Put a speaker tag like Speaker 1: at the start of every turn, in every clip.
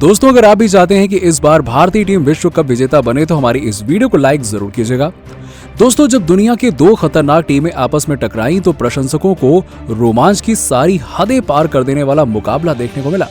Speaker 1: दोस्तों, अगर आप भी चाहते हैं कि इस बार भारतीय टीम विश्व कप विजेता बने तो हमारी इस वीडियो को लाइक जरूर कीजिएगा। दोस्तों, जब दुनिया के दो खतरनाक टीमें आपस में टकराई तो प्रशंसकों को रोमांच की सारी हदें पार कर देने वाला मुकाबला देखने को मिला।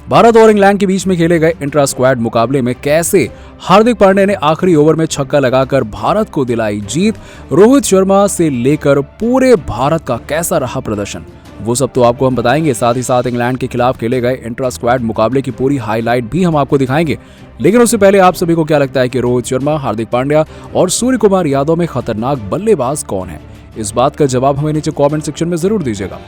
Speaker 1: भारत और इंग्लैंड के बीच में खेले गए इंट्रा स्क्वाड मुकाबले में कैसे हार्दिक पांड्या ने आखिरी ओवर में छक्का लगाकर भारत को दिलाई जीत, रोहित शर्मा से लेकर पूरे भारत का कैसा रहा प्रदर्शन, वो सब तो आपको हम बताएंगे। साथ ही साथ इंग्लैंड के खिलाफ खेले गए इंट्रा स्क्वाड मुकाबले की पूरी हाईलाइट भी हम आपको दिखाएंगे। लेकिन उससे पहले आप सभी को क्या लगता है कि रोहित शर्मा, हार्दिक पांड्या और सूर्य कुमार यादव में खतरनाक बल्लेबाज कौन है? इस बात का जवाब हमें नीचे कमेंट सेक्शन में जरूर दीजिएगा।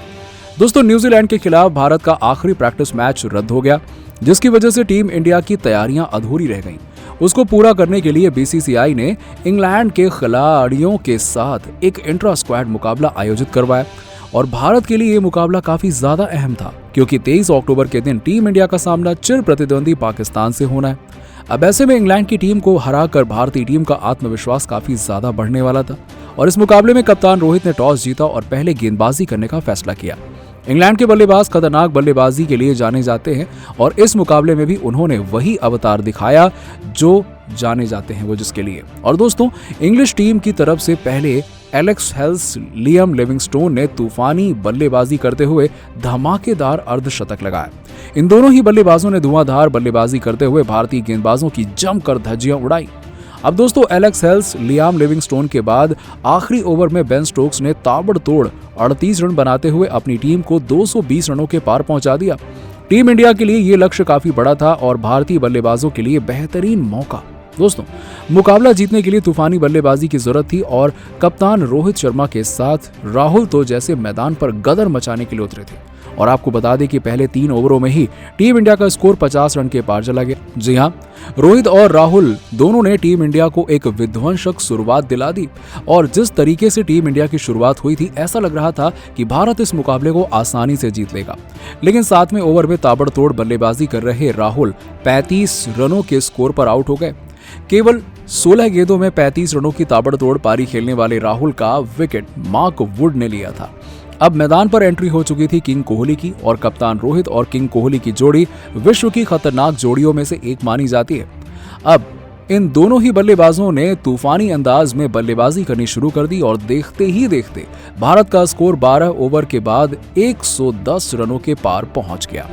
Speaker 1: दोस्तों, न्यूजीलैंड के खिलाफ भारत का आखिरी प्रैक्टिस मैच रद्द हो गया, जिसकी वजह से टीम इंडिया की तैयारियां अधूरी रह गईं। उसको पूरा करने के लिए बीसीसीआई ने इंग्लैंड के खिलाड़ियों के साथ एक इंट्रा स्क्वाड मुकाबला आयोजित करवाया और भारत के लिए ये मुकाबला काफी ज्यादा अहम था, क्योंकि 23 अक्टूबर के दिन टीम इंडिया का सामना चिर प्रतिद्वंदी पाकिस्तान से होना है। अब ऐसे में इंग्लैंड की टीम को हराकर भारतीय टीम का आत्मविश्वास काफी ज्यादा बढ़ने वाला था और इस मुकाबले में कप्तान रोहित ने टॉस जीता और पहले गेंदबाजी करने का फैसला किया। इंग्लैंड के बल्लेबाज खतरनाक बल्लेबाजी के लिए जाने जाते हैं और इस मुकाबले में भी उन्होंने वही अवतार दिखाया जो जाने जाते हैं वो जिसके लिए। और दोस्तों, इंग्लिश टीम की तरफ से पहले एलेक्स हेल्स, लियम लिविंगस्टोन ने तूफानी बल्लेबाजी करते हुए धमाकेदार अर्धशतक लगाया। इन दोनों ही बल्लेबाजों ने धुआंधार बल्लेबाजी करते हुए भारतीय गेंदबाजों की जमकर धज्जियां उड़ाई। अब दोस्तों, एलेक्स हेल्स, लियाम लिविंगस्टोन के बाद आखिरी ओवर में बेन स्टोक्स ने ताबड़तोड़ 38 रन बनाते हुए अपनी टीम को 220 रनों के पार पहुंचा दिया। टीम इंडिया के लिए ये लक्ष्य काफी बड़ा था और भारतीय बल्लेबाजों के लिए बेहतरीन मौका। दोस्तों, मुकाबला जीतने के लिए तूफानी बल्लेबाजी की जरूरत थी और कप्तान रोहित शर्मा के साथ राहुल तो जैसे मैदान पर गदर मचाने के लिए उतरे थे। और आपको बता दें कि पहले 3 ओवरों में ही टीम इंडिया का स्कोर 50 रन के पार चला गया। जी हां, रोहित और राहुल दोनों ने टीम इंडिया को एक विध्वंसक शुरुआत दिला दी और जिस तरीके से टीम इंडिया की शुरुआत हुई थी, ऐसा लग रहा था कि भारत इस मुकाबले को आसानी से जीत लेगा। लेकिन 7वें ओवर में ताबड़तोड़ बल्लेबाजी कर रहे राहुल 35 रनों के स्कोर पर आउट हो गए। केवल 16 गेंदों में 35 रनों की ताबड़तोड़ पारी खेलने वाले राहुल का विकेट मार्क वुड ने लिया था। अब मैदान पर एंट्री हो चुकी थी किंग कोहली की और कप्तान रोहित और किंग कोहली की जोड़ी विश्व की खतरनाक जोड़ियों में से एक मानी जाती है। अब इन दोनों ही बल्लेबाजों ने तूफानी अंदाज में बल्लेबाजी करनी शुरू कर दी और देखते ही देखते भारत का स्कोर 12 ओवर के बाद 110 रनों के पार पहुंच गया।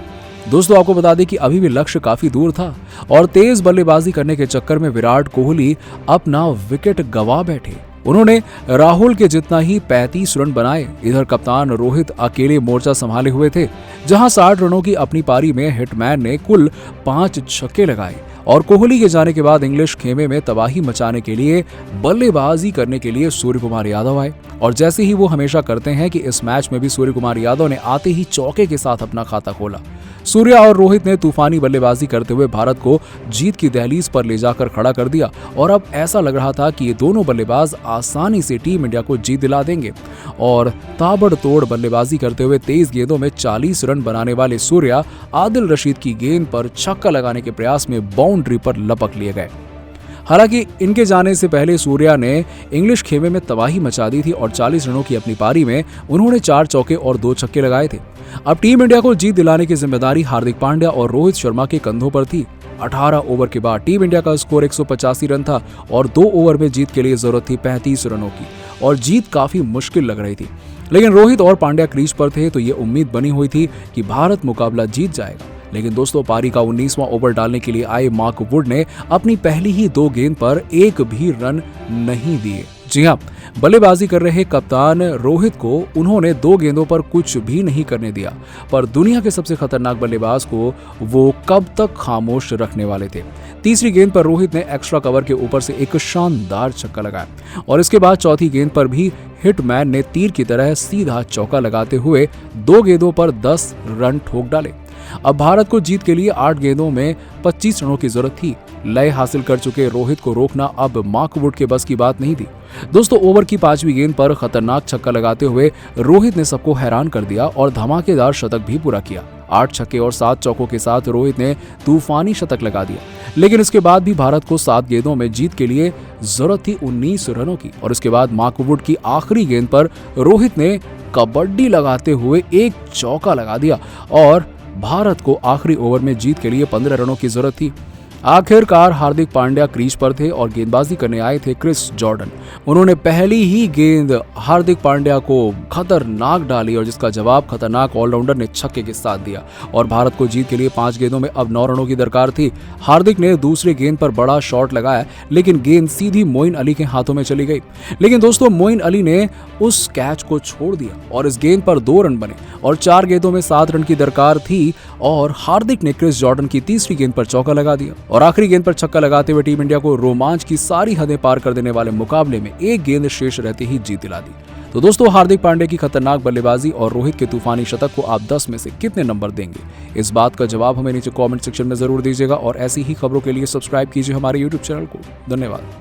Speaker 1: दोस्तों, आपको बता दें कि अभी भी लक्ष्य काफी दूर था और तेज बल्लेबाजी करने के चक्कर में विराट कोहली अपना विकेट गंवा बैठे। उन्होंने राहुल के जितना ही 35 रन बनाए। इधर कप्तान रोहित अकेले मोर्चा संभाले हुए थे, जहां 60 रनों की अपनी पारी में हिटमैन ने कुल 5 छक्के लगाए और कोहली के जाने के बाद इंग्लिश खेमे में तबाही मचाने के लिए बल्लेबाजी करने के लिए सूर्य कुमार यादव आए। और जैसे ही वो हमेशा करते हैं कि इस मैच में भी सूर्य कुमार यादव ने आते ही चौके के साथ अपना खाता खोला। सूर्या और रोहित ने तूफानी बल्लेबाजी करते हुए भारत को जीत की दहलीज पर ले जाकर खड़ा कर दिया और अब ऐसा लग रहा था कि ये दोनों बल्लेबाज आसानी से टीम इंडिया को जीत दिला देंगे। और ताबड़तोड़ बल्लेबाजी करते हुए 23 गेंदों में 40 रन बनाने वाले सूर्या आदिल रशीद की गेंद पर छक्का लगाने के प्रयास में बाउंड्री पर लपक लिए गए। हालांकि इनके जाने से पहले सूर्या ने इंग्लिश खेमे में तबाही मचा दी थी और 40 रनों की अपनी पारी में उन्होंने 4 चौके और 2 छक्के लगाए थे। अब टीम इंडिया को जीत दिलाने की जिम्मेदारी हार्दिक पांड्या और रोहित शर्मा के कंधों पर थी। 18 ओवर के बाद टीम इंडिया का स्कोर 185 रन था और 2 ओवर में जीत के लिए जरूरत थी 35 रनों की और जीत काफी मुश्किल लग रही थी। लेकिन रोहित और पांड्या क्रीज पर थे तो ये उम्मीद बनी हुई थी कि भारत मुकाबला जीत जाएगा। लेकिन दोस्तों, पारी का 19वां ओवर डालने के लिए आए मार्क वुड ने अपनी पहली ही 2 गेंद पर एक भी रन नहीं दिए। जी हां, बल्लेबाजी कर रहे कप्तान रोहित को उन्होंने 2 गेंदों पर कुछ भी नहीं करने दिया, पर दुनिया के सबसे खतरनाक बल्लेबाज को वो कब तक खामोश रखने वाले थे। तीसरी गेंद पर रोहित ने एक्स्ट्रा कवर के ऊपर से एक शानदार छक्का लगाया और इसके बाद चौथी गेंद पर भी हिटमैन ने तीर की तरह सीधा चौका लगाते हुए 2 गेंदों पर 10 रन ठोक डाले। अब भारत को जीत के लिए 8 गेंदों में 25 रनों की जरूरत थी। लय हासिल कर चुके रोहित को रोकना अब मार्क वुड के बस की बात नहीं थी। दोस्तों, ओवर की 5वीं गेंद पर खतरनाक छक्का लगाते हुए रोहित ने सबको हैरान कर दिया और धमाकेदार शतक भी पूरा किया। 8 छक्के और 7 चौकों के साथ रोहित ने तूफानी शतक लगा दिया। लेकिन इसके बाद भी भारत को 7 गेंदों में जीत के लिए जरूरत थी 19 रनों की और इसके बाद मार्क वुड की आखिरी गेंद पर रोहित ने कबड्डी लगाते हुए एक चौका लगा दिया और भारत को आखिरी ओवर में जीत के लिए 15 रनों की जरूरत थी। आखिरकार हार्दिक पांड्या क्रीज पर थे और गेंदबाजी करने आए थे क्रिस जॉर्डन। उन्होंने पहली ही गेंद हार्दिक पांड्या को खतरनाक डाली और जिसका जवाब खतरनाक ऑलराउंडर ने छक्के के साथ दिया और भारत को जीत के लिए 5 गेंदों में अब 9 रनों की दरकार थी। हार्दिक ने दूसरी गेंद पर बड़ा शॉट लगाया लेकिन गेंद सीधी मोइन अली के हाथों में चली गई। लेकिन दोस्तों मोइन अली ने उस कैच को छोड़ दिया और इस गेंद पर 2 रन बने और 4 गेंदों में 7 रन की दरकार थी और हार्दिक ने क्रिस जॉर्डन की तीसरी गेंद पर चौका लगा दिया और आखिरी गेंद पर छक्का लगाते हुए टीम इंडिया को रोमांच की सारी हदें पार कर देने वाले मुकाबले में एक गेंद शेष रहते ही जीत दिला दी। तो दोस्तों हार्दिक पांड्या की खतरनाक बल्लेबाजी और रोहित के तूफानी शतक को आप 10 में से कितने नंबर देंगे? इस बात का जवाब हमें नीचे कमेंट सेक्शन में जरूर दीजिएगा और ऐसी ही खबरों के लिए सब्सक्राइब कीजिए हमारे YouTube चैनल को। धन्यवाद।